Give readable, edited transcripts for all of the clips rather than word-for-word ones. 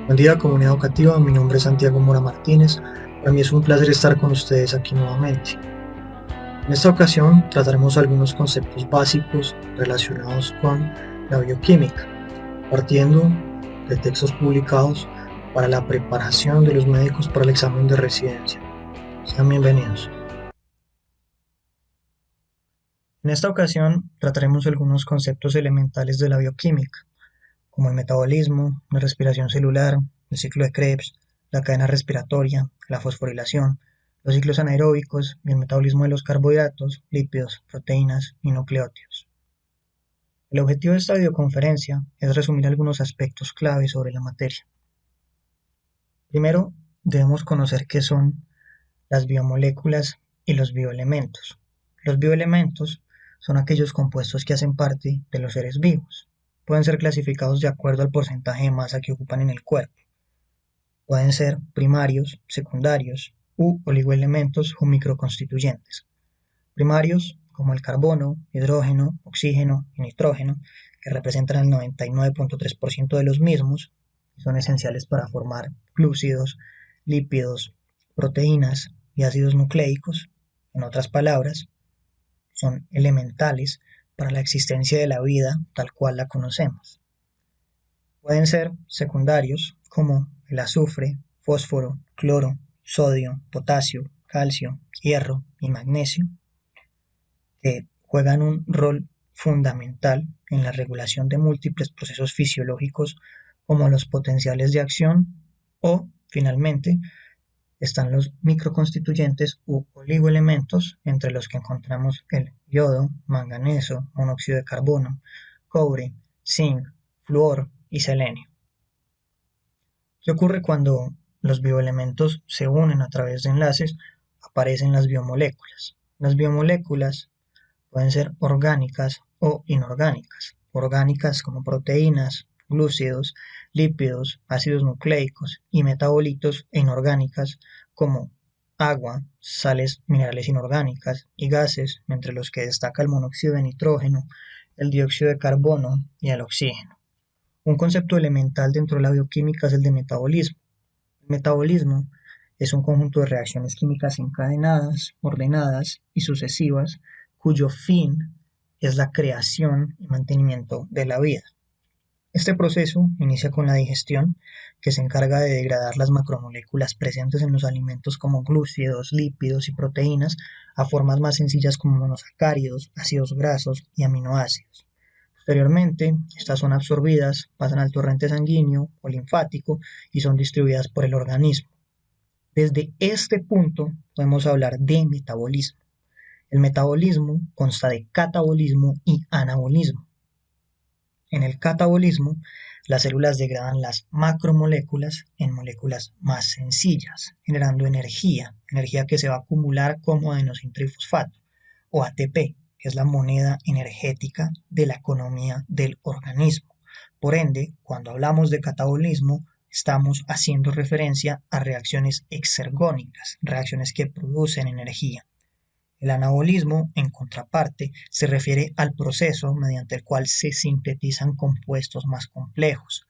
Buen día, comunidad educativa. Mi nombre es Santiago Mora Martínez. Para mí es un placer estar con ustedes aquí nuevamente. En esta ocasión trataremos algunos conceptos básicos relacionados con la bioquímica, partiendo de textos publicados para la preparación de los médicos para el examen de residencia. Sean bienvenidos. En esta ocasión trataremos algunos conceptos elementales de la bioquímica, como el metabolismo, la respiración celular, el ciclo de Krebs, la cadena respiratoria, la fosforilación, los ciclos anaeróbicos y el metabolismo de los carbohidratos, lípidos, proteínas y nucleótidos. El objetivo de esta videoconferencia es resumir algunos aspectos clave sobre la materia. Primero, debemos conocer qué son las biomoléculas y los bioelementos. Los bioelementos son aquellos compuestos que hacen parte de los seres vivos. Pueden ser clasificados de acuerdo al porcentaje de masa que ocupan en el cuerpo. Pueden ser primarios, secundarios u oligoelementos o microconstituyentes. Primarios, como el carbono, hidrógeno, oxígeno y nitrógeno, que representan el 99.3% de los mismos, y son esenciales para formar glúcidos, lípidos, proteínas y ácidos nucleicos. En otras palabras, son elementales para la existencia de la vida tal cual la conocemos. Pueden ser secundarios como el azufre, fósforo, cloro, sodio, potasio, calcio, hierro y magnesio, que juegan un rol fundamental en la regulación de múltiples procesos fisiológicos como los potenciales de acción, o, finalmente, están los microconstituyentes u oligoelementos, entre los que encontramos el yodo, manganeso, monóxido de carbono, cobre, zinc, flúor y selenio. ¿Qué ocurre cuando los bioelementos se unen a través de enlaces? Aparecen las biomoléculas. Las biomoléculas pueden ser orgánicas o inorgánicas. Orgánicas como proteínas, glúcidos, lípidos, ácidos nucleicos y metabolitos, e inorgánicas como agua, sales minerales inorgánicas y gases, entre los que destaca el monóxido de nitrógeno, el dióxido de carbono y el oxígeno. Un concepto elemental dentro de la bioquímica es el de metabolismo. El metabolismo es un conjunto de reacciones químicas encadenadas, ordenadas y sucesivas, cuyo fin es la creación y mantenimiento de la vida. Este proceso inicia con la digestión, que se encarga de degradar las macromoléculas presentes en los alimentos como glúcidos, lípidos y proteínas a formas más sencillas como monosacáridos, ácidos grasos y aminoácidos. Posteriormente, estas son absorbidas, pasan al torrente sanguíneo o linfático y son distribuidas por el organismo. Desde este punto podemos hablar de metabolismo. El metabolismo consta de catabolismo y anabolismo. En el catabolismo, las células degradan las macromoléculas en moléculas más sencillas, generando energía que se va a acumular como adenosintrifosfato o ATP, que es la moneda energética de la economía del organismo. Por ende, cuando hablamos de catabolismo, estamos haciendo referencia a reacciones exergónicas, reacciones que producen energía. El anabolismo, en contraparte, se refiere al proceso mediante el cual se sintetizan compuestos más complejos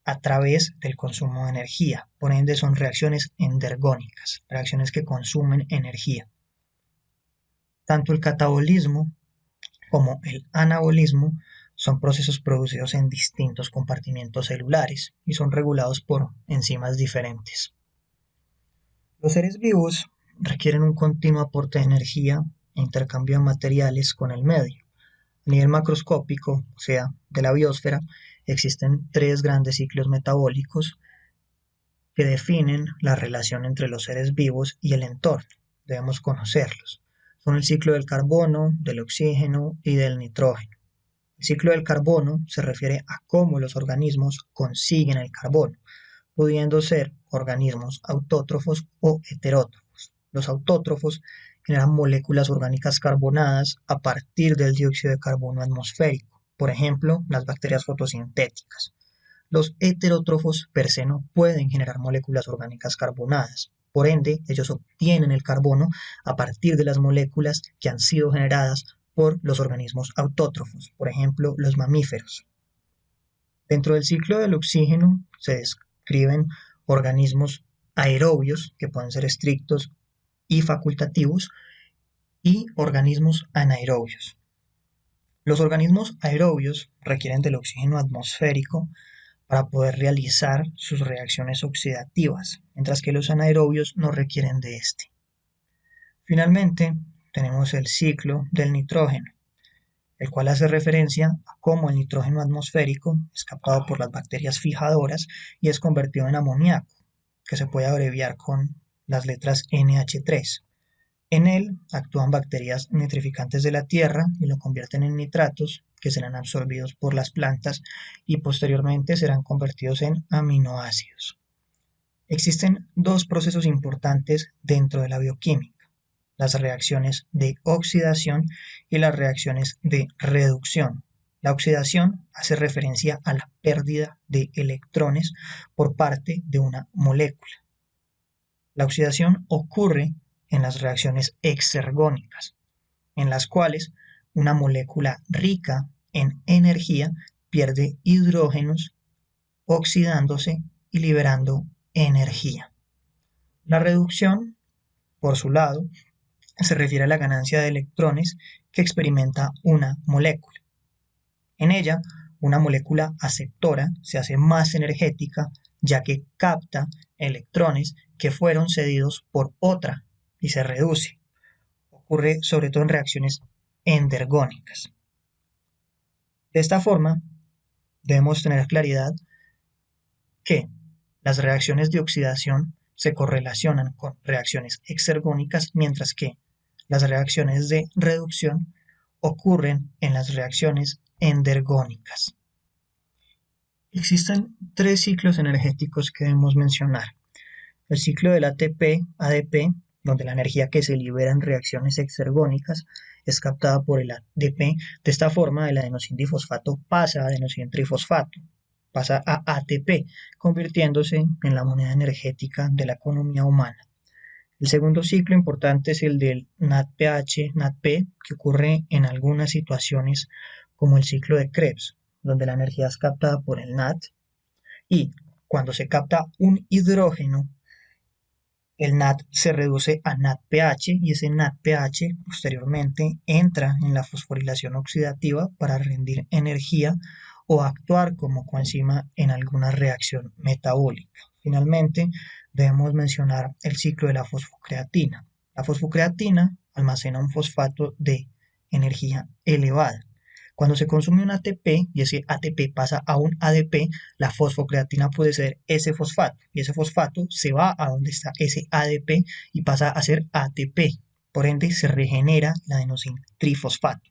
a través del consumo de energía. Por ende, son reacciones endergónicas, reacciones que consumen energía. Tanto el catabolismo como el anabolismo son procesos producidos en distintos compartimentos celulares y son regulados por enzimas diferentes. Los seres vivos requieren un continuo aporte de energía e intercambio de materiales con el medio. A nivel macroscópico, o sea, de la biosfera, existen tres grandes ciclos metabólicos que definen la relación entre los seres vivos y el entorno. Debemos conocerlos. Son el ciclo del carbono, del oxígeno y del nitrógeno. El ciclo del carbono se refiere a cómo los organismos consiguen el carbono, pudiendo ser organismos autótrofos o heterótrofos. Los autótrofos generan moléculas orgánicas carbonadas a partir del dióxido de carbono atmosférico, por ejemplo, las bacterias fotosintéticas. Los heterótrofos per se no pueden generar moléculas orgánicas carbonadas, por ende, ellos obtienen el carbono a partir de las moléculas que han sido generadas por los organismos autótrofos, por ejemplo, los mamíferos. Dentro del ciclo del oxígeno se describen organismos aerobios, que pueden ser estrictos y facultativos, y organismos anaerobios. Los organismos aerobios requieren del oxígeno atmosférico para poder realizar sus reacciones oxidativas, mientras que los anaerobios no requieren de este. Finalmente, tenemos el ciclo del nitrógeno, el cual hace referencia a cómo el nitrógeno atmosférico es captado por las bacterias fijadoras y es convertido en amoníaco, que se puede abreviar con las letras NH3. En él actúan bacterias nitrificantes de la tierra y lo convierten en nitratos que serán absorbidos por las plantas y posteriormente serán convertidos en aminoácidos. Existen dos procesos importantes dentro de la bioquímica: las reacciones de oxidación y las reacciones de reducción. La oxidación hace referencia a la pérdida de electrones por parte de una molécula. La oxidación ocurre en las reacciones exergónicas, en las cuales una molécula rica en energía pierde hidrógenos, oxidándose y liberando energía. La reducción, por su lado, se refiere a la ganancia de electrones que experimenta una molécula. En ella, una molécula aceptora se hace más energética ya que capta electrones que fueron cedidos por otra y se reduce. Ocurre sobre todo en reacciones endergónicas. De esta forma, debemos tener claridad que las reacciones de oxidación se correlacionan con reacciones exergónicas, mientras que las reacciones de reducción ocurren en las reacciones endergónicas. Existen tres ciclos energéticos que debemos mencionar. El ciclo del ATP-ADP, donde la energía que se libera en reacciones exergónicas es captada por el ADP. De esta forma, el adenosindifosfato pasa a adenosintrifosfato, pasa a ATP, convirtiéndose en la moneda energética de la economía humana. El segundo ciclo importante es el del NADPH-NADP, que ocurre en algunas situaciones como el ciclo de Krebs, donde la energía es captada por el NAD y cuando se capta un hidrógeno, el NAD se reduce a NADPH y ese NADPH posteriormente entra en la fosforilación oxidativa para rendir energía o actuar como coenzima en alguna reacción metabólica. Finalmente, debemos mencionar el ciclo de la fosfocreatina. La fosfocreatina almacena un fosfato de energía elevada. Cuando se consume un ATP y ese ATP pasa a un ADP, la fosfocreatina puede ser ese fosfato y ese fosfato se va a donde está ese ADP y pasa a ser ATP. Por ende, se regenera el adenosintrifosfato.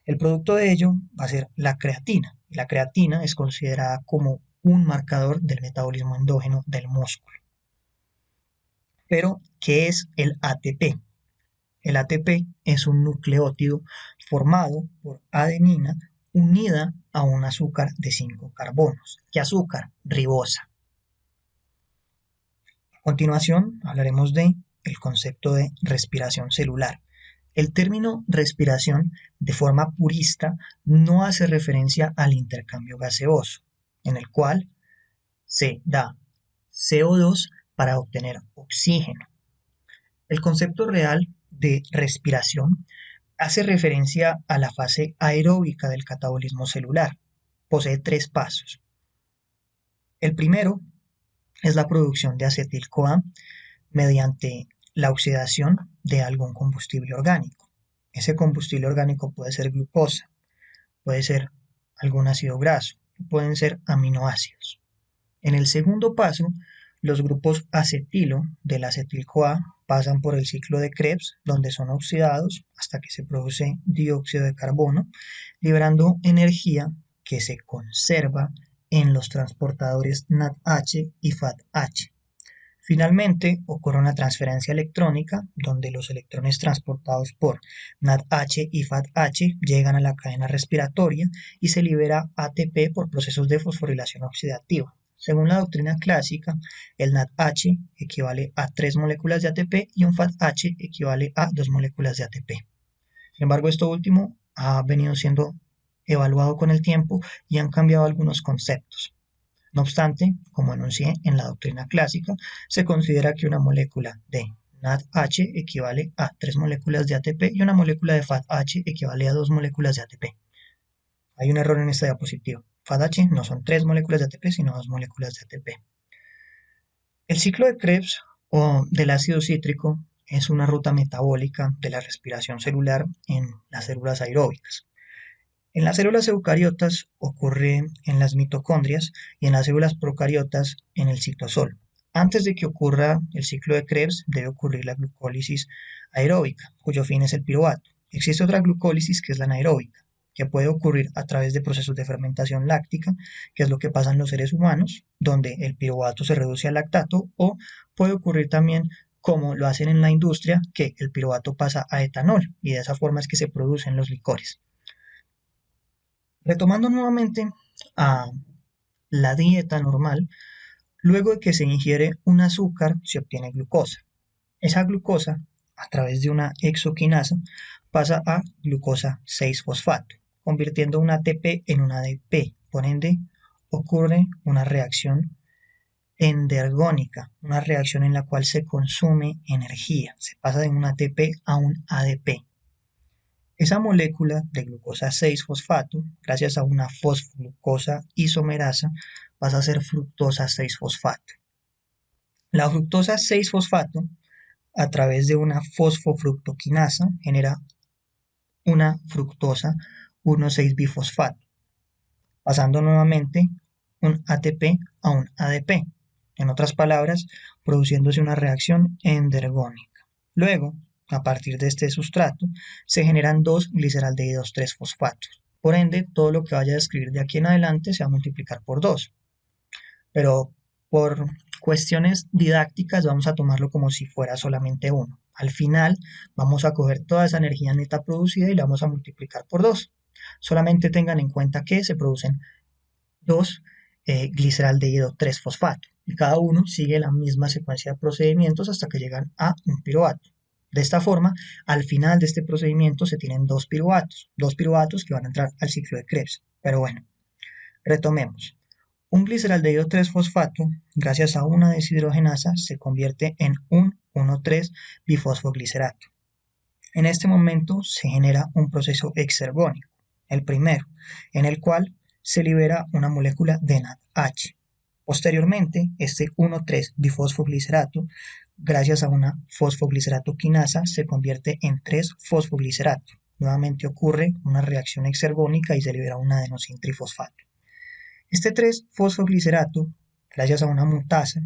El producto de ello va a ser la creatina. La creatina es considerada como un marcador del metabolismo endógeno del músculo. Pero, ¿qué es el ATP? El ATP es un nucleótido formado por adenina unida a un azúcar de 5 carbonos. ¿Qué azúcar? Ribosa. A continuación hablaremos del concepto de respiración celular. El término respiración de forma purista no hace referencia al intercambio gaseoso, en el cual se da CO2 para obtener oxígeno. El concepto real de respiración hace referencia a la fase aeróbica del catabolismo celular. Posee 3 pasos. El primero es la producción de acetil-CoA mediante la oxidación de algún combustible orgánico. Ese combustible orgánico puede ser glucosa, puede ser algún ácido graso, pueden ser aminoácidos. En el segundo paso, los grupos acetilo del acetil-CoA pasan por el ciclo de Krebs, donde son oxidados hasta que se produce dióxido de carbono, liberando energía que se conserva en los transportadores NADH y FADH. Finalmente, ocurre una transferencia electrónica, donde los electrones transportados por NADH y FADH llegan a la cadena respiratoria y se libera ATP por procesos de fosforilación oxidativa. Según la doctrina clásica, el NADH equivale a 3 moléculas de ATP y un FADH equivale a 2 moléculas de ATP. Sin embargo, esto último ha venido siendo evaluado con el tiempo y han cambiado algunos conceptos. No obstante, como enuncié en la doctrina clásica, se considera que una molécula de NADH equivale a 3 moléculas de ATP y una molécula de FADH equivale a 2 moléculas de ATP. Hay un error en esta diapositiva. FADH no son 3 moléculas de ATP, sino 2 moléculas de ATP. El ciclo de Krebs o del ácido cítrico es una ruta metabólica de la respiración celular en las células aeróbicas. En las células eucariotas ocurre en las mitocondrias y en las células procariotas en el citosol. Antes de que ocurra el ciclo de Krebs debe ocurrir la glucólisis aeróbica, cuyo fin es el piruvato. Existe otra glucólisis que es la anaeróbica, que puede ocurrir a través de procesos de fermentación láctica, que es lo que pasa en los seres humanos, donde el piruvato se reduce al lactato, o puede ocurrir también como lo hacen en la industria, que el piruvato pasa a etanol y de esa forma es que se producen los licores. Retomando nuevamente a la dieta normal, luego de que se ingiere un azúcar se obtiene glucosa. Esa glucosa, a través de una exoquinasa, pasa a glucosa 6-fosfato, convirtiendo un ATP en un ADP. Por ende, ocurre una reacción endergónica, una reacción en la cual se consume energía. Se pasa de un ATP a un ADP. Esa molécula de glucosa 6-fosfato, gracias a una fosfoglucosa isomerasa, pasa a ser fructosa 6-fosfato. La fructosa 6-fosfato, a través de una fosfofructoquinasa, genera una fructosa 1,6-bifosfato, pasando nuevamente un ATP a un ADP. En otras palabras, produciéndose una reacción endergónica. Luego, a partir de este sustrato, se generan dos gliceraldehídos 3-fosfatos. Por ende, todo lo que vaya a escribir de aquí en adelante se va a multiplicar por 2. Pero por cuestiones didácticas vamos a tomarlo como si fuera solamente 1. Al final vamos a coger toda esa energía neta producida y la vamos a multiplicar por 2. Solamente tengan en cuenta que se producen 2 gliceraldehído 3-fosfato y cada uno sigue la misma secuencia de procedimientos hasta que llegan a un piruvato. De esta forma, al final de este procedimiento se tienen dos piruvatos que van a entrar al ciclo de Krebs. Pero bueno, retomemos. Un gliceraldehído 3-fosfato, gracias a una deshidrogenasa, se convierte en un 1,3-bifosfoglicerato. En este momento se genera un proceso exergónico, el primero, en el cual se libera una molécula de NADH. Posteriormente, este 1,3-bifosfoglicerato, gracias a una fosfoglicerato quinasa, se convierte en 3-fosfoglicerato. Nuevamente ocurre una reacción exergónica y se libera un adenosintrifosfato. Este 3-fosfoglicerato, gracias a una mutasa,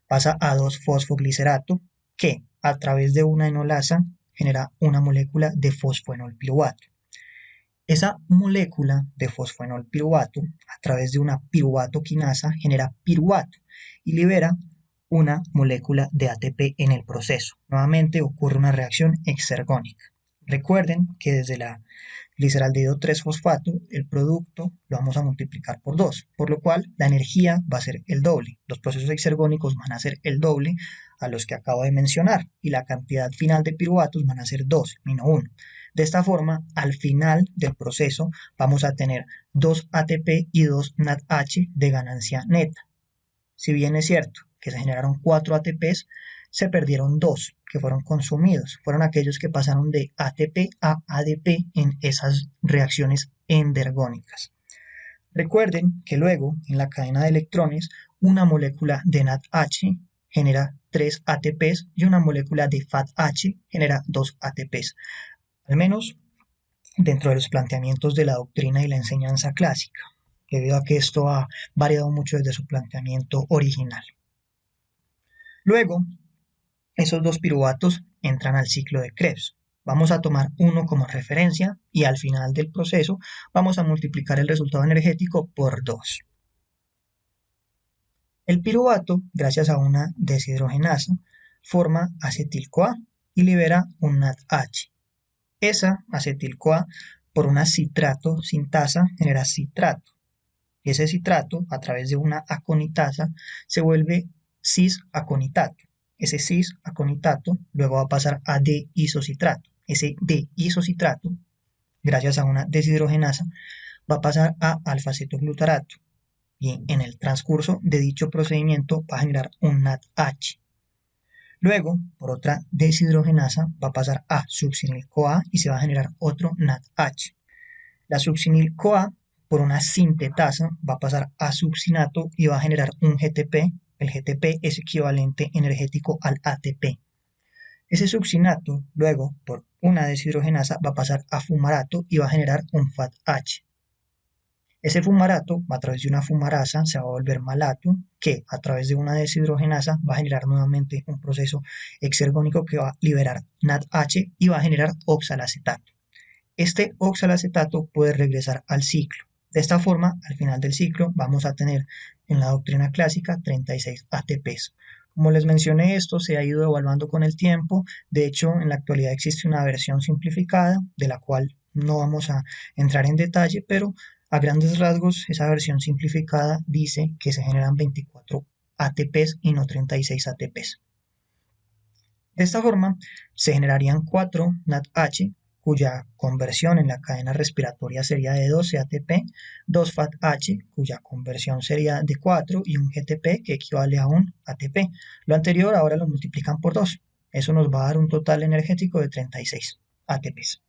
pasa a 2-fosfoglicerato, que a través de una enolasa genera una molécula de fosfoenolpiruvato. Esa molécula de fosfoenolpiruvato, a través de una piruvato quinasa, genera piruvato y libera una molécula de ATP en el proceso. Nuevamente ocurre una reacción exergónica. Recuerden que desde la gliceraldehído 3-fosfato, el producto lo vamos a multiplicar por 2, por lo cual la energía va a ser el doble. Los procesos exergónicos van a ser el doble a los que acabo de mencionar y la cantidad final de piruvatos van a ser 2, menos 1. De esta forma, al final del proceso vamos a tener 2 ATP y 2 NADH de ganancia neta. Si bien es cierto que se generaron 4 ATPs, se perdieron 2 que fueron consumidos. Fueron aquellos que pasaron de ATP a ADP en esas reacciones endergónicas. Recuerden que luego, en la cadena de electrones, una molécula de NADH genera 3 ATPs y una molécula de FADH genera 2 ATPs. Al menos dentro de los planteamientos de la doctrina y la enseñanza clásica, debido a que esto ha variado mucho desde su planteamiento original. Luego, esos dos piruvatos entran al ciclo de Krebs. Vamos a tomar uno como referencia y al final del proceso vamos a multiplicar el resultado energético por 2. El piruvato, gracias a una deshidrogenasa, forma acetil-CoA y libera un NADH. Esa acetil-CoA, por una citrato sintasa, genera citrato. Y ese citrato, a través de una aconitasa, se vuelve cis-aconitato. Ese cis-aconitato luego va a pasar a D-isocitrato. Ese D-isocitrato, gracias a una deshidrogenasa, va a pasar a alfa-cetoglutarato. y en el transcurso de dicho procedimiento va a generar un NADH. Luego, por otra deshidrogenasa, va a pasar a succinil-CoA y se va a generar otro NADH. La succinil-CoA, por una sintetasa, va a pasar a succinato y va a generar un GTP. El GTP es equivalente energético al ATP. Ese succinato, luego, por una deshidrogenasa, va a pasar a fumarato y va a generar un FADH. Ese fumarato, a través de una fumarasa, se va a volver malato, que a través de una deshidrogenasa va a generar nuevamente un proceso exergónico que va a liberar NADH y va a generar oxalacetato. Este oxalacetato puede regresar al ciclo. De esta forma, al final del ciclo, vamos a tener en la doctrina clásica 36 ATPs. Como les mencioné, esto se ha ido evaluando con el tiempo. De hecho, en la actualidad existe una versión simplificada, de la cual no vamos a entrar en detalle, pero a grandes rasgos, esa versión simplificada dice que se generan 24 ATPs y no 36 ATPs. De esta forma, se generarían 4 NADH, cuya conversión en la cadena respiratoria sería de 12 ATP, 2 FADH, cuya conversión sería de 4, y un GTP, que equivale a un ATP. Lo anterior ahora lo multiplican por 2. Eso nos va a dar un total energético de 36 ATPs.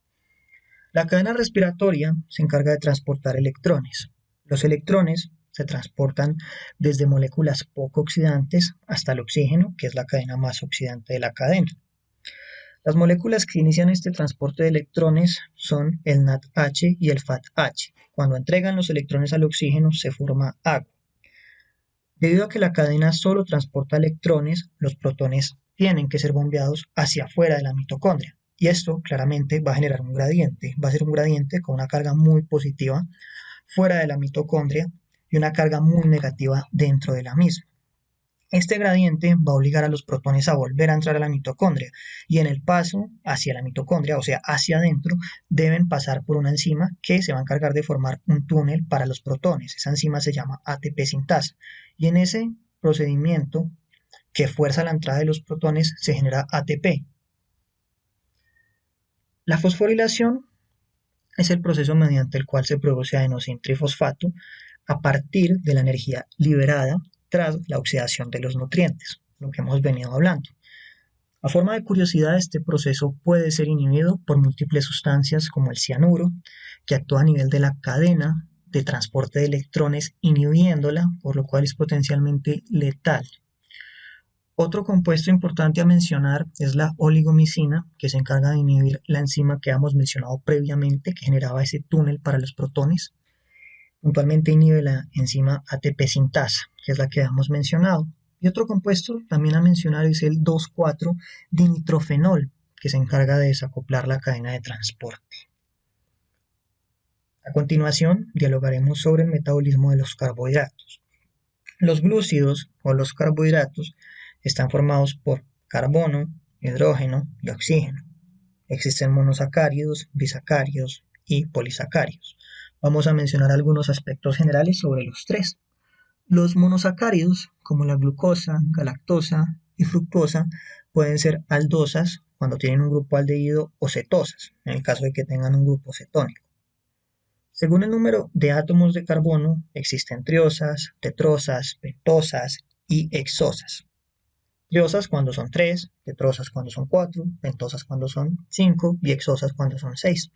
La cadena respiratoria se encarga de transportar electrones. Los electrones se transportan desde moléculas poco oxidantes hasta el oxígeno, que es la cadena más oxidante de la cadena. Las moléculas que inician este transporte de electrones son el NADH y el FADH. Cuando entregan los electrones al oxígeno se forma agua. Debido a que la cadena solo transporta electrones, los protones tienen que ser bombeados hacia afuera de la mitocondria. Y esto claramente va a generar un gradiente. Va a ser un gradiente con una carga muy positiva fuera de la mitocondria y una carga muy negativa dentro de la misma. Este gradiente va a obligar a los protones a volver a entrar a la mitocondria y en el paso hacia la mitocondria, o sea, hacia adentro, deben pasar por una enzima que se va a encargar de formar un túnel para los protones. Esa enzima se llama ATP sintasa y en ese procedimiento que fuerza la entrada de los protones se genera ATP. La fosforilación es el proceso mediante el cual se produce adenosintrifosfato a partir de la energía liberada tras la oxidación de los nutrientes, lo que hemos venido hablando. A forma de curiosidad, este proceso puede ser inhibido por múltiples sustancias como el cianuro, que actúa a nivel de la cadena de transporte de electrones inhibiéndola, por lo cual es potencialmente letal. Otro compuesto importante a mencionar es la oligomicina, que se encarga de inhibir la enzima que hemos mencionado previamente, que generaba ese túnel para los protones. Puntualmente inhibe la enzima ATP sintasa, que es la que hemos mencionado. Y otro compuesto también a mencionar es el 2,4-dinitrofenol, que se encarga de desacoplar la cadena de transporte. A continuación, dialogaremos sobre el metabolismo de los carbohidratos. Los glúcidos o los carbohidratos están formados por carbono, hidrógeno y oxígeno. Existen monosacáridos, bisacáridos y polisacáridos. Vamos a mencionar algunos aspectos generales sobre los tres. Los monosacáridos, como la glucosa, galactosa y fructosa, pueden ser aldosas cuando tienen un grupo aldehído o cetosas, en el caso de que tengan un grupo cetónico. Según el número de átomos de carbono, existen triosas, tetrosas, pentosas y hexosas. Triosas cuando son 3, tetrosas cuando son 4, pentosas cuando son 5 y hexosas cuando son 6.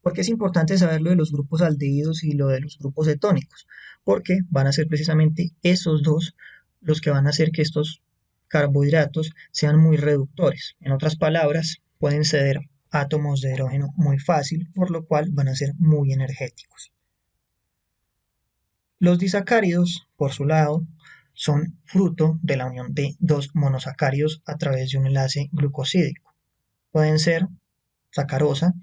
¿Por qué es importante saber lo de los grupos aldehídos y lo de los grupos cetónicos? Porque van a ser precisamente esos dos los que van a hacer que estos carbohidratos sean muy reductores. En otras palabras, pueden ceder átomos de hidrógeno muy fácil, por lo cual van a ser muy energéticos. Los disacáridos, por su lado, son fruto de la unión de dos monosacáridos a través de un enlace glucosídico. Pueden ser sacarosa,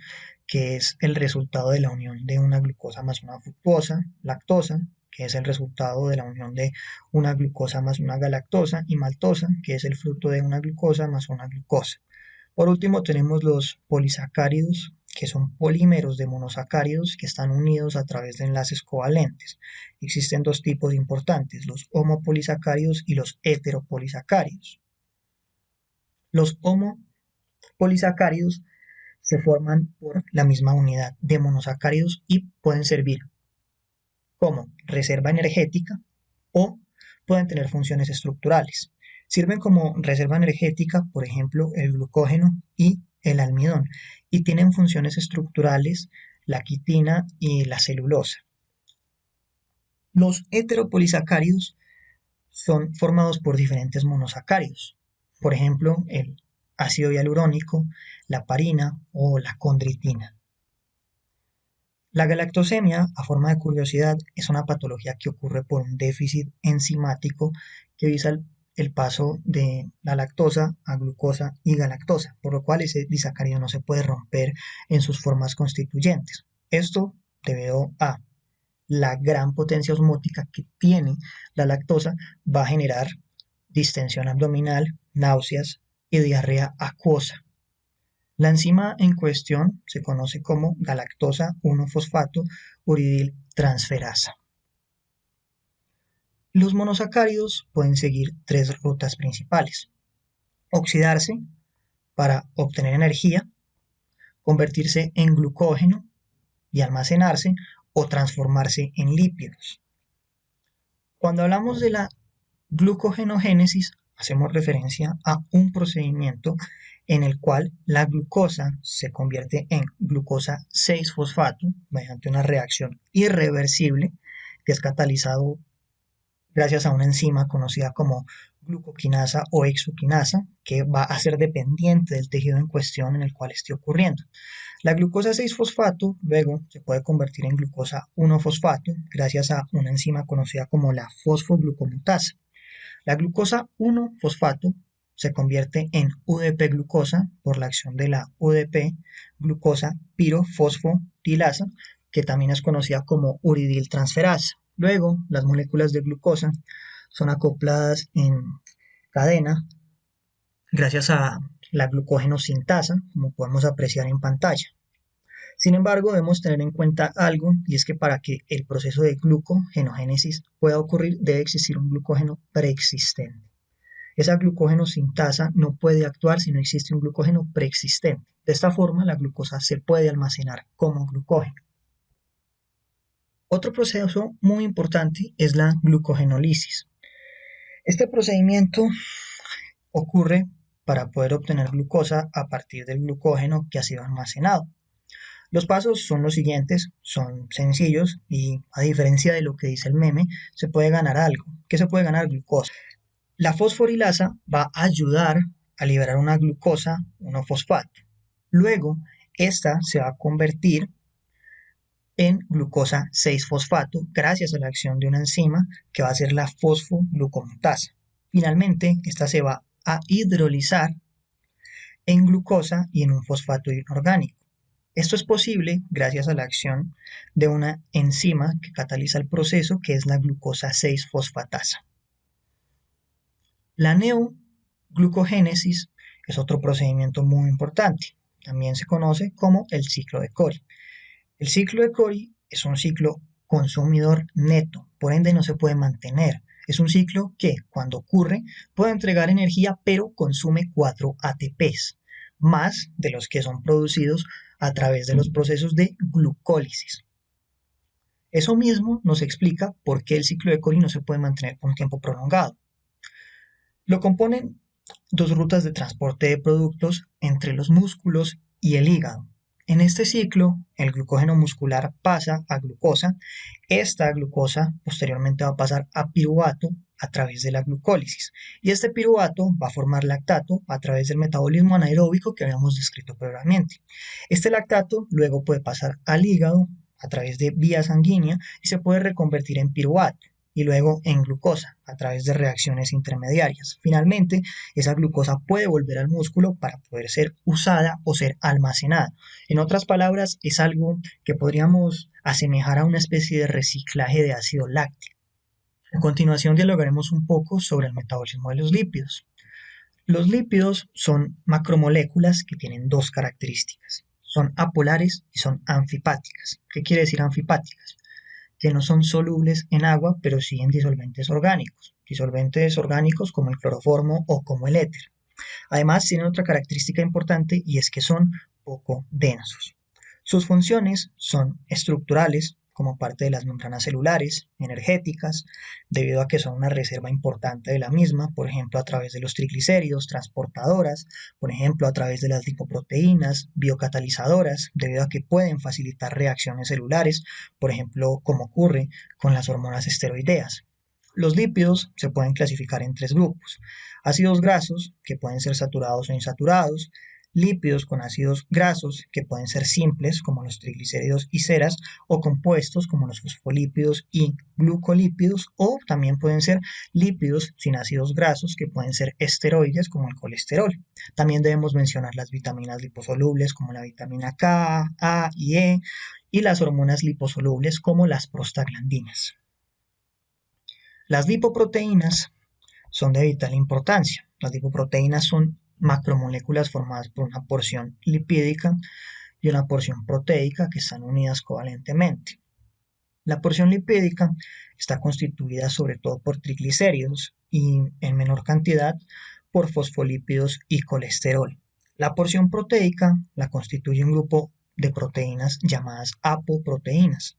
que es el resultado de la unión de una glucosa más una fructosa, lactosa, que es el resultado de la unión de una glucosa más una galactosa, y maltosa, que es el fruto de una glucosa más una glucosa. Por último tenemos los polisacáridos, que son polímeros de monosacáridos que están unidos a través de enlaces covalentes. Existen dos tipos importantes, los homopolisacáridos y los heteropolisacáridos. Los homopolisacáridos se forman por la misma unidad de monosacáridos y pueden servir como reserva energética o pueden tener funciones estructurales. Sirven como reserva energética, por ejemplo, el glucógeno y el almidón, y tienen funciones estructurales la quitina y la celulosa. Los heteropolisacáridos son formados por diferentes monosacáridos, por ejemplo, el ácido hialurónico, la parina o la condritina. La galactosemia, a forma de curiosidad, es una patología que ocurre por un déficit enzimático que visa el paso de la lactosa a glucosa y galactosa, por lo cual ese disacárido no se puede romper en sus formas constituyentes. Esto debido a la gran potencia osmótica que tiene la lactosa, va a generar distensión abdominal, náuseas y diarrea acuosa. La enzima en cuestión se conoce como galactosa 1-fosfato uridiltransferasa. Los monosacáridos pueden seguir tres rutas principales: oxidarse para obtener energía, convertirse en glucógeno y almacenarse, o transformarse en lípidos. Cuando hablamos de la glucogenogénesis, hacemos referencia a un procedimiento en el cual la glucosa se convierte en glucosa 6-fosfato mediante una reacción irreversible que es catalizado gracias a una enzima conocida como glucoquinasa o exoquinasa, que va a ser dependiente del tejido en cuestión en el cual esté ocurriendo. La glucosa 6-fosfato luego se puede convertir en glucosa 1-fosfato gracias a una enzima conocida como la fosfoglucomutasa. La glucosa 1-fosfato se convierte en UDP-glucosa por la acción de la UDP-glucosa pirofosforilasa, que también es conocida como uridiltransferasa. Luego, las moléculas de glucosa son acopladas en cadena gracias a la glucógeno-sintasa, como podemos apreciar en pantalla. Sin embargo, debemos tener en cuenta algo, y es que para que el proceso de glucogenogénesis pueda ocurrir, debe existir un glucógeno preexistente. Esa glucógeno-sintasa no puede actuar si no existe un glucógeno preexistente. De esta forma, la glucosa se puede almacenar como glucógeno. Otro proceso muy importante es la glucogenólisis. Este procedimiento ocurre para poder obtener glucosa a partir del glucógeno que ha sido almacenado. Los pasos son los siguientes, son sencillos y, a diferencia de lo que dice el meme, se puede ganar algo. ¿Qué se puede ganar? Glucosa. La fosforilasa va a ayudar a liberar una glucosa 1-fosfato. Luego, esta se va a convertir en glucosa 6-fosfato gracias a la acción de una enzima que va a ser la fosfoglucomutasa. Finalmente, esta se va a hidrolizar en glucosa y en un fosfato inorgánico. Esto es posible gracias a la acción de una enzima que cataliza el proceso, que es la glucosa 6-fosfatasa. La neoglucogénesis es otro procedimiento muy importante. También se conoce como el ciclo de Cori. El ciclo de Cori es un ciclo consumidor neto, por ende no se puede mantener. Es un ciclo que, cuando ocurre, puede entregar energía, pero consume 4 ATPs, más de los que son producidos a través de los procesos de glucólisis. Eso mismo nos explica por qué el ciclo de Cori no se puede mantener por un tiempo prolongado. Lo componen dos rutas de transporte de productos entre los músculos y el hígado. En este ciclo, el glucógeno muscular pasa a glucosa. Esta glucosa posteriormente va a pasar a piruvato a través de la glucólisis. Y este piruvato va a formar lactato a través del metabolismo anaeróbico que habíamos descrito previamente. Este lactato luego puede pasar al hígado a través de vía sanguínea y se puede reconvertir en piruvato y luego en glucosa a través de reacciones intermediarias. Finalmente, esa glucosa puede volver al músculo para poder ser usada o ser almacenada. En otras palabras, es algo que podríamos asemejar a una especie de reciclaje de ácido láctico. A continuación dialogaremos un poco sobre el metabolismo de los lípidos. Los lípidos son macromoléculas que tienen dos características. Son apolares y son anfipáticas. ¿Qué quiere decir anfipáticas? Que no son solubles en agua, pero sí en disolventes orgánicos como el cloroformo o como el éter. Además, tienen otra característica importante y es que son poco densos. Sus funciones son estructurales, como parte de las membranas celulares, energéticas, debido a que son una reserva importante de la misma, por ejemplo a través de los triglicéridos, transportadoras, por ejemplo a través de las lipoproteínas, biocatalizadoras, debido a que pueden facilitar reacciones celulares, por ejemplo como ocurre con las hormonas esteroideas. Los lípidos se pueden clasificar en tres grupos: ácidos grasos, que pueden ser saturados o insaturados; lípidos con ácidos grasos, que pueden ser simples, como los triglicéridos y ceras, o compuestos, como los fosfolípidos y glucolípidos, o también pueden ser lípidos sin ácidos grasos, que pueden ser esteroides, como el colesterol. También debemos mencionar las vitaminas liposolubles, como la vitamina K, A y E, y las hormonas liposolubles, como las prostaglandinas. Las lipoproteínas son de vital importancia. Las lipoproteínas son macromoléculas formadas por una porción lipídica y una porción proteica que están unidas covalentemente. La porción lipídica está constituida sobre todo por triglicéridos y en menor cantidad por fosfolípidos y colesterol. La porción proteica la constituye un grupo de proteínas llamadas apoproteínas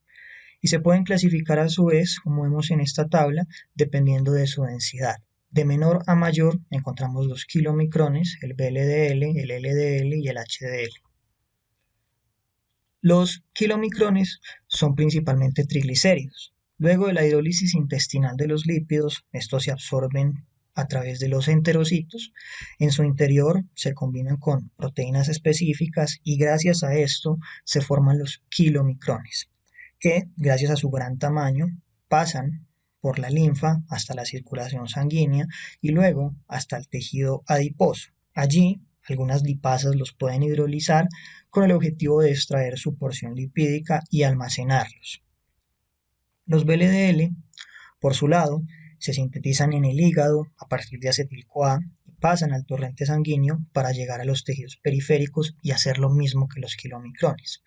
y se pueden clasificar a su vez, como vemos en esta tabla, dependiendo de su densidad. De menor a mayor encontramos los kilomicrones, el VLDL, el LDL y el HDL. Los kilomicrones son principalmente triglicéridos. Luego de la hidrólisis intestinal de los lípidos, estos se absorben a través de los enterocitos. En su interior se combinan con proteínas específicas y gracias a esto se forman los kilomicrones, que gracias a su gran tamaño pasan por la linfa hasta la circulación sanguínea y luego hasta el tejido adiposo. Allí, algunas lipasas los pueden hidrolizar con el objetivo de extraer su porción lipídica y almacenarlos. Los VLDL, por su lado, se sintetizan en el hígado a partir de acetil-CoA y pasan al torrente sanguíneo para llegar a los tejidos periféricos y hacer lo mismo que los kilomicrones.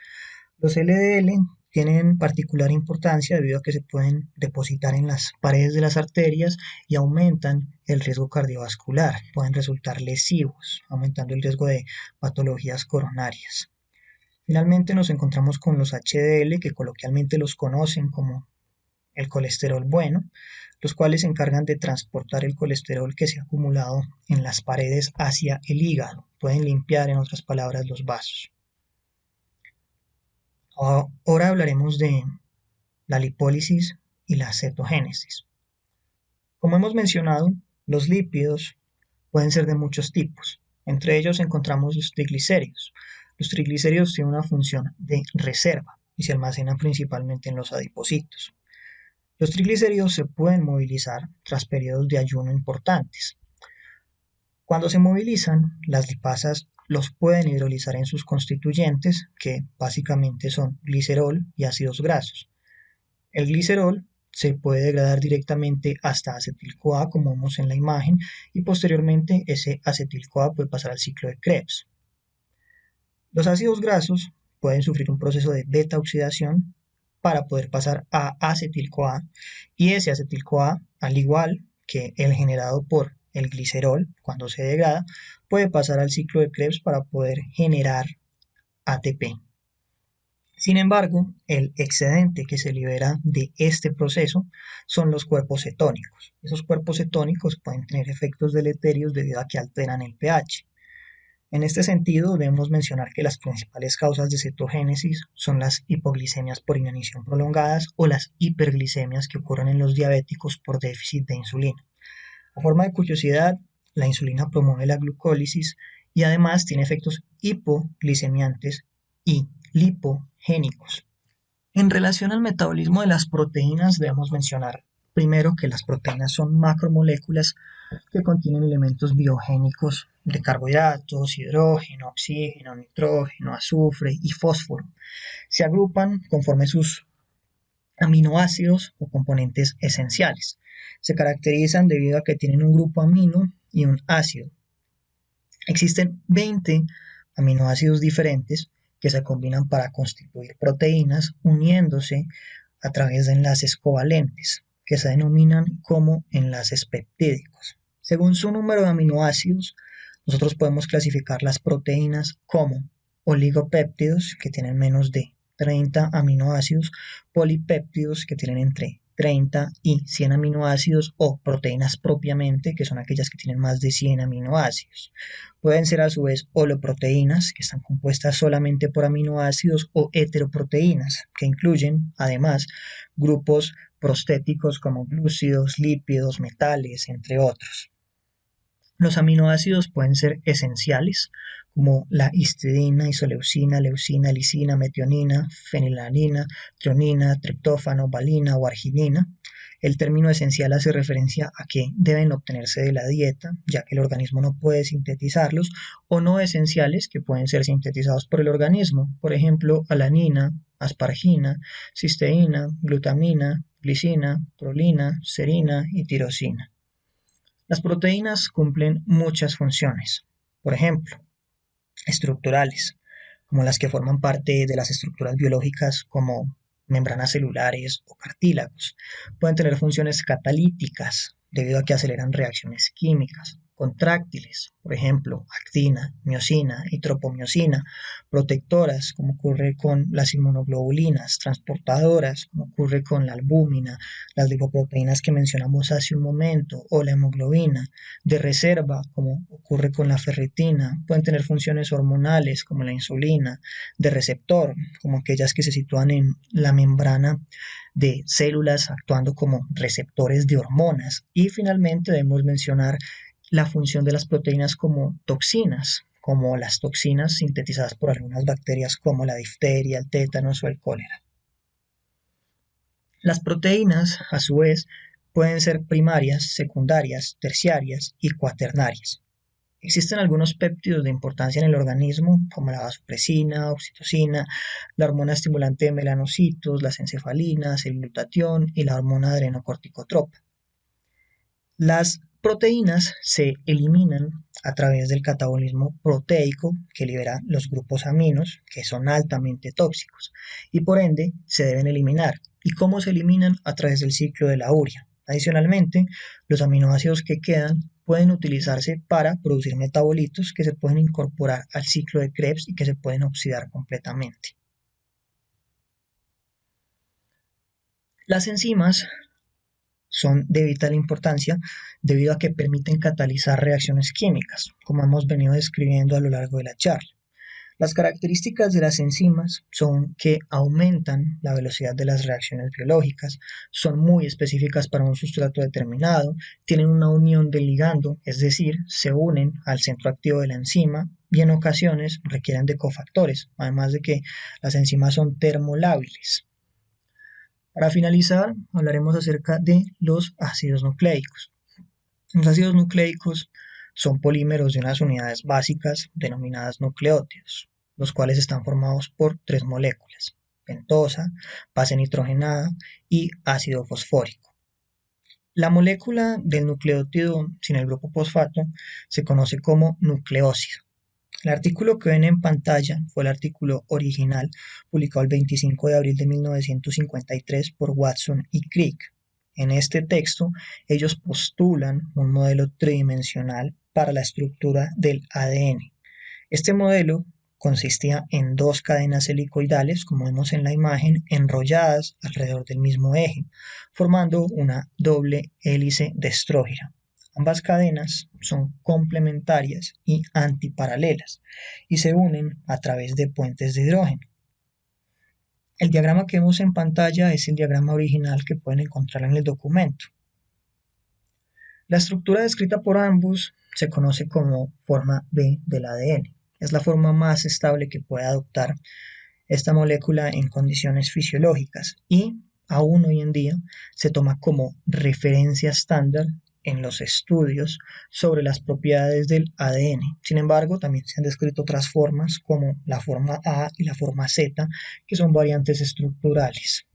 Los LDL tienen particular importancia debido a que se pueden depositar en las paredes de las arterias y aumentan el riesgo cardiovascular, pueden resultar lesivos, aumentando el riesgo de patologías coronarias. Finalmente nos encontramos con los HDL, que coloquialmente los conocen como el colesterol bueno, los cuales se encargan de transportar el colesterol que se ha acumulado en las paredes hacia el hígado, pueden limpiar en otras palabras los vasos. Ahora hablaremos de la lipólisis y la cetogénesis. Como hemos mencionado, los lípidos pueden ser de muchos tipos. Entre ellos encontramos los triglicéridos. Los triglicéridos tienen una función de reserva y se almacenan principalmente en los adipocitos. Los triglicéridos se pueden movilizar tras periodos de ayuno importantes. Cuando se movilizan, las lipasas los pueden hidrolizar en sus constituyentes, que básicamente son glicerol y ácidos grasos. El glicerol se puede degradar directamente hasta acetil-CoA, como vemos en la imagen, y posteriormente ese acetil-CoA puede pasar al ciclo de Krebs. Los ácidos grasos pueden sufrir un proceso de beta-oxidación para poder pasar a acetil-CoA, y ese acetil-CoA, al igual que el generado por el glicerol, cuando se degrada, puede pasar al ciclo de Krebs para poder generar ATP. Sin embargo, el excedente que se libera de este proceso son los cuerpos cetónicos. Esos cuerpos cetónicos pueden tener efectos deleterios debido a que alteran el pH. En este sentido, debemos mencionar que las principales causas de cetogénesis son las hipoglicemias por inanición prolongadas o las hiperglicemias que ocurren en los diabéticos por déficit de insulina. A forma de curiosidad, la insulina promueve la glucólisis y además tiene efectos hipoglicemiantes y lipogénicos. En relación al metabolismo de las proteínas, debemos mencionar primero que las proteínas son macromoléculas que contienen elementos biogénicos de carbohidratos, hidrógeno, oxígeno, nitrógeno, azufre y fósforo. Se agrupan conforme sus aminoácidos o componentes esenciales. Se caracterizan debido a que tienen un grupo amino y un ácido. Existen 20 aminoácidos diferentes que se combinan para constituir proteínas uniéndose a través de enlaces covalentes que se denominan como enlaces peptídicos. Según su número de aminoácidos, nosotros podemos clasificar las proteínas como oligopéptidos, que tienen menos de 30 aminoácidos polipéptidos que tienen entre 30 y 100 aminoácidos o proteínas propiamente, que son aquellas que tienen más de 100 aminoácidos. Pueden ser a su vez holoproteínas, que están compuestas solamente por aminoácidos, o heteroproteínas, que incluyen además grupos prostéticos como glúcidos, lípidos, metales, entre otros. Los aminoácidos pueden ser esenciales, como la histidina, isoleucina, leucina, lisina, metionina, fenilalanina, trionina, triptófano, valina o arginina. El término esencial hace referencia a que deben obtenerse de la dieta, ya que el organismo no puede sintetizarlos, o no esenciales, que pueden ser sintetizados por el organismo, por ejemplo, alanina, asparagina, cisteína, glutamina, glicina, prolina, serina y tirosina. Las proteínas cumplen muchas funciones, por ejemplo, estructurales, como las que forman parte de las estructuras biológicas como membranas celulares o cartílagos. Pueden tener funciones catalíticas, debido a que aceleran reacciones químicas, contráctiles, por ejemplo, actina, miosina y tropomiosina, protectoras, como ocurre con las inmunoglobulinas, transportadoras, como ocurre con la albúmina, las lipoproteínas que mencionamos hace un momento, o la hemoglobina, de reserva, como ocurre con la ferritina, pueden tener funciones hormonales, como la insulina, de receptor, como aquellas que se sitúan en la membrana de células actuando como receptores de hormonas. Y finalmente debemos mencionar la función de las proteínas como toxinas, como las toxinas sintetizadas por algunas bacterias como la difteria, el tétanos o el cólera. Las proteínas, a su vez, pueden ser primarias, secundarias, terciarias y cuaternarias. Existen algunos péptidos de importancia en el organismo, como la vasopresina, oxitocina, la hormona estimulante de melanocitos, las encefalinas, el glutatión y la hormona adrenocorticotropa. Las proteínas se eliminan a través del catabolismo proteico, que libera los grupos aminos, que son altamente tóxicos, y por ende se deben eliminar. ¿Y cómo se eliminan? A través del ciclo de la urea. Adicionalmente, los aminoácidos que quedan pueden utilizarse para producir metabolitos que se pueden incorporar al ciclo de Krebs y que se pueden oxidar completamente. Las enzimas son de vital importancia debido a que permiten catalizar reacciones químicas, como hemos venido describiendo a lo largo de la charla. Las características de las enzimas son que aumentan la velocidad de las reacciones biológicas, son muy específicas para un sustrato determinado, tienen una unión del ligando, es decir, se unen al centro activo de la enzima y en ocasiones requieren de cofactores, además de que las enzimas son termolábiles. Para finalizar, hablaremos acerca de los ácidos nucleicos. Los ácidos nucleicos son polímeros de unas unidades básicas denominadas nucleótidos, los cuales están formados por 3 moléculas: pentosa, base nitrogenada y ácido fosfórico. La molécula del nucleótido sin el grupo fosfato se conoce como nucleósido. El artículo que ven en pantalla fue el artículo original publicado el 25 de abril de 1953 por Watson y Crick. En este texto, ellos postulan un modelo tridimensional para la estructura del ADN. Este modelo consistía en 2 cadenas helicoidales, como vemos en la imagen, enrolladas alrededor del mismo eje, formando una doble hélice destrógira. Ambas cadenas son complementarias y antiparalelas y se unen a través de puentes de hidrógeno. El diagrama que vemos en pantalla es el diagrama original que pueden encontrar en el documento. La estructura descrita por ambos se conoce como forma B del ADN. Es la forma más estable que puede adoptar esta molécula en condiciones fisiológicas y aún hoy en día se toma como referencia estándar en los estudios sobre las propiedades del ADN. Sin embargo, también se han descrito otras formas como la forma A y la forma Z, que son variantes estructurales.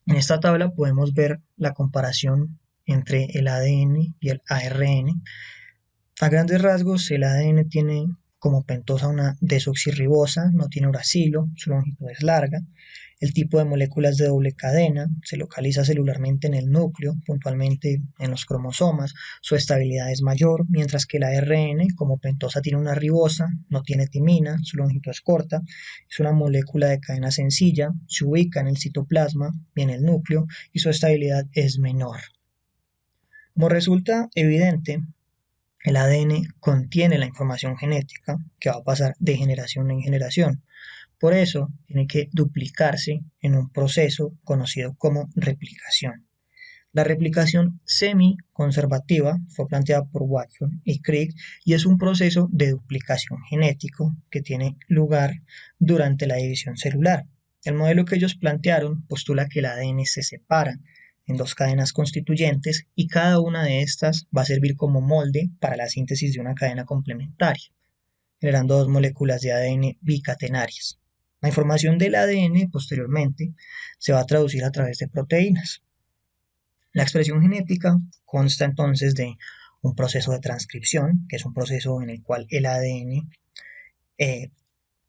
En esta tabla podemos ver la comparación entre el ADN y el ARN. A grandes rasgos, el ADN tiene como pentosa una desoxirribosa, no tiene uracilo, su longitud es larga. El tipo de moléculas de doble cadena se localiza celularmente en el núcleo, puntualmente en los cromosomas. Su estabilidad es mayor, mientras que el ARN, como pentosa tiene una ribosa, no tiene timina, su longitud es corta, es una molécula de cadena sencilla, se ubica en el citoplasma y en el núcleo y su estabilidad es menor. Como resulta evidente, el ADN contiene la información genética que va a pasar de generación en generación. Por eso tiene que duplicarse en un proceso conocido como replicación. La replicación semi-conservativa fue planteada por Watson y Crick y es un proceso de duplicación genético que tiene lugar durante la división celular. El modelo que ellos plantearon postula que el ADN se separa en dos cadenas constituyentes y cada una de estas va a servir como molde para la síntesis de una cadena complementaria, generando dos moléculas de ADN bicatenarias. La información del ADN posteriormente se va a traducir a través de proteínas. La expresión genética consta entonces de un proceso de transcripción, que es un proceso en el cual el ADN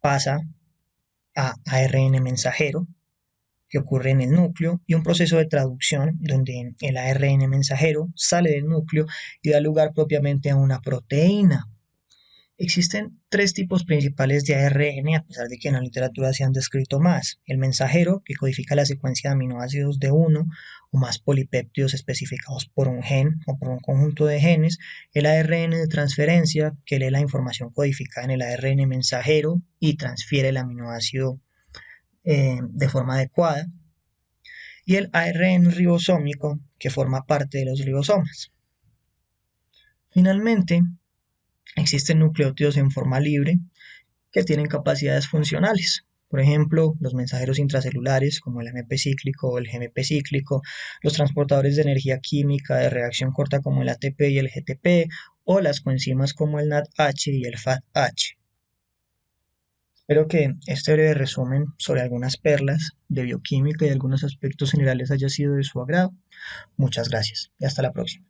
pasa a ARN mensajero, que ocurre en el núcleo, y un proceso de traducción donde el ARN mensajero sale del núcleo y da lugar propiamente a una proteína. Existen tres tipos principales de ARN, a pesar de que en la literatura se han descrito más. El mensajero, que codifica la secuencia de aminoácidos de uno o más polipéptidos especificados por un gen o por un conjunto de genes. El ARN de transferencia, que lee la información codificada en el ARN mensajero y transfiere el aminoácido de forma adecuada, y el ARN ribosómico, que forma parte de los ribosomas. Finalmente, existen nucleótidos en forma libre que tienen capacidades funcionales. Por ejemplo, los mensajeros intracelulares como el AMP cíclico o el GMP cíclico, los transportadores de energía química de reacción corta como el ATP y el GTP, o las coenzimas como el NADH y el FADH. Espero que este breve resumen sobre algunas perlas de bioquímica y algunos aspectos generales haya sido de su agrado. Muchas gracias y hasta la próxima.